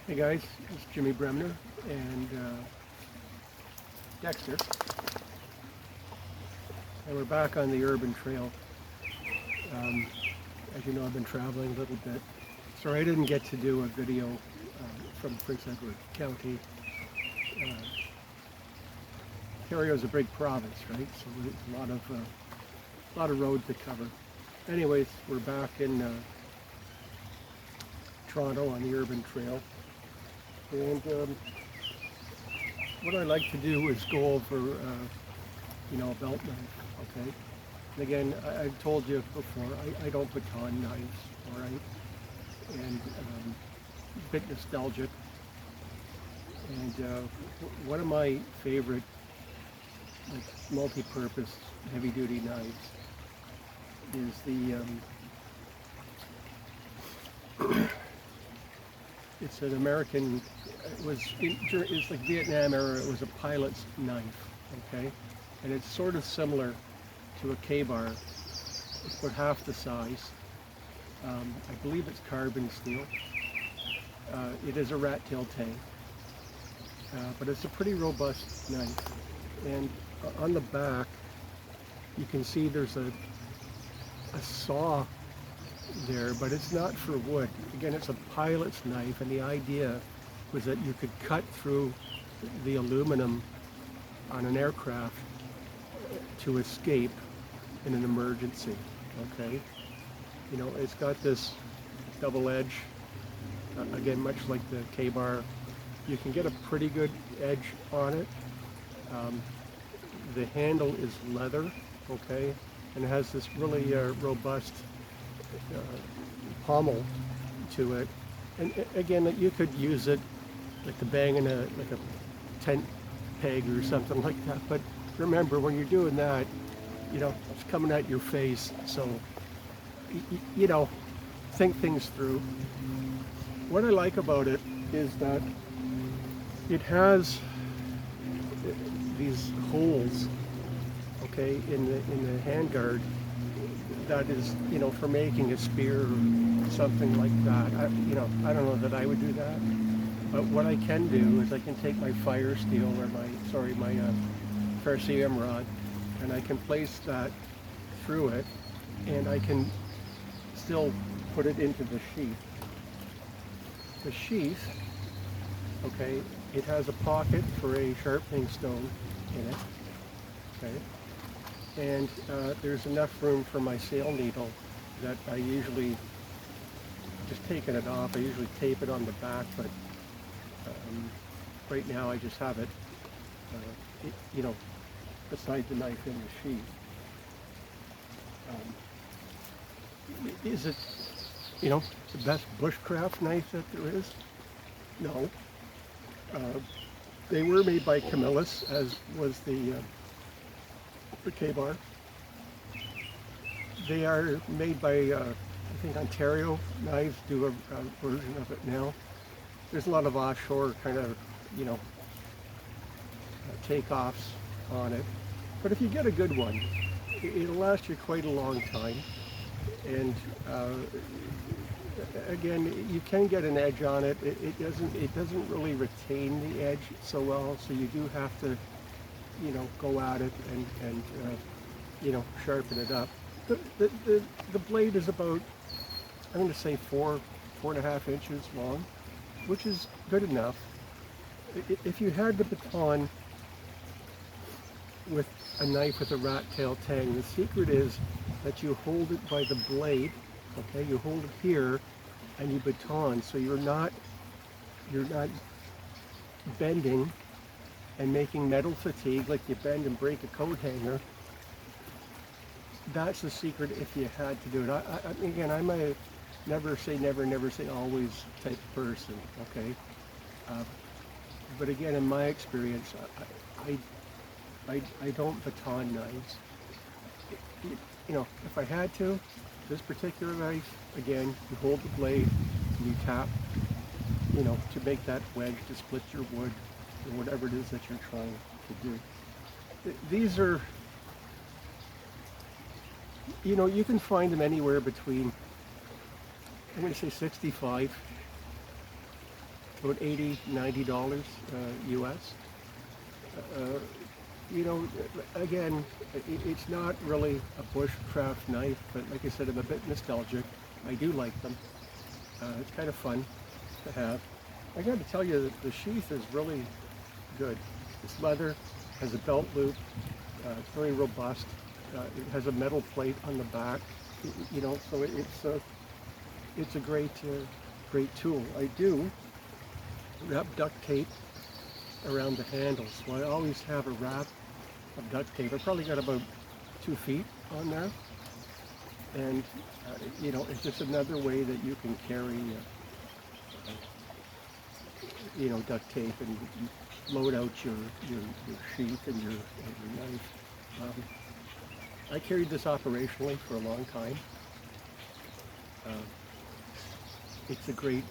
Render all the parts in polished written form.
Hey guys, it's Jimmy Bremner and Dexter, and we're back on the urban trail. As you know, I've been traveling a little bit. Sorry I didn't get to do a video from Prince Edward County. Ontario is a big province, right? So there's a lot of road to cover. Anyways, we're back in Toronto on the urban trail. And what I like to do is go over, a belt knife, okay? And again, I've told you before, I don't baton knives, all right? And a bit nostalgic. And one of my favorite multi-purpose heavy-duty knives is it's an American, it's like Vietnam era, it was a pilot's knife, okay? And it's sort of similar to a K-bar. It's about half the size. I believe it's carbon steel. It is a rat tail tang, but it's a pretty robust knife. And on the back, you can see there's a saw there, but it's not for wood. Again, it's a pilot's knife, and the idea was that you could cut through the aluminum on an aircraft to escape in an emergency, okay? You know, it's got this double edge, again, much like the K-bar. You can get a pretty good edge on it. The handle is leather, okay? And it has this really robust pommel to it, and again, you could use it like to bang in a tent peg or something like that. But remember, when you're doing that, it's coming at your face, so think things through. What I like about it is that it has these holes, okay, in the handguard. That is, for making a spear or something like that. I don't know that I would do that. But what I can do is I can take my fire steel or my ferrocerium rod, and I can place that through it, and I can still put it into the sheath. The sheath, okay, it has a pocket for a sharpening stone in it, okay? And there's enough room for my sail needle that I usually, just taking it off, I usually tape it on the back, but right now I just have it, beside the knife in the sheath. Is it, the best bushcraft knife that there is? No. They were made by Camillus, as was the K-bar. They are made by, I think Ontario Knives do a version of it now. There's a lot of offshore kind of, takeoffs on it. But if you get a good one, it'll last you quite a long time. And again, you can get an edge on it. It doesn't really retain the edge so well, so you do have to go at it and sharpen it up. The blade is about, I'm going to say 4.5 inches long, which is good enough. If you had the baton with a knife with a rat tail tang, the secret is that you hold it by the blade, okay? You hold it here and you baton, so you're not bending and making metal fatigue like you bend and break a coat hanger. That's the secret if you had to do it. Again, I'm a never say never, never say always type person, okay? But again, in my experience, I don't baton knives. If I had to, this particular knife, again, you hold the blade and you tap, to make that wedge to split your wood, or whatever it is that you're trying to do. These are, you can find them anywhere between, I'm going to say 65 about $80–90 US. Uh, again, it's not really a bushcraft knife, but like I said, I'm a bit nostalgic. I do like them. It's kind of fun to have. I got to tell you that the sheath is really good. It's leather, has a belt loop, it's very robust. It has a metal plate on the back, so it's a great tool. I do wrap duct tape around the handles, so I always have a wrap of duct tape. I probably got about 2 feet on there, and it's just another way that you can carry duct tape and load out your sheath and your knife. I carried this operationally for a long time. It's a great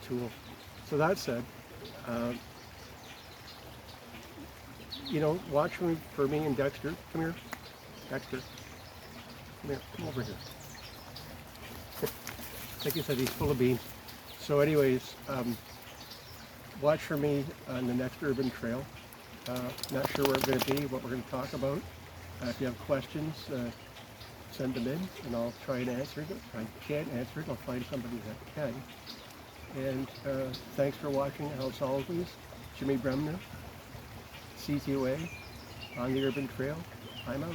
tool. So that said, watch for me and Dexter. Come here. Dexter. Come here. Come over here. Like I said, he's full of beans. So anyways, watch for me on the next urban trail. Not sure where we're going to be, what we're going to talk about. If you have questions, send them in, and I'll try and answer it. If I can't answer it, I'll find somebody that can. And thanks for watching, as always. Jimmy Bremner, CTOA, on the Urban Trail. I'm out.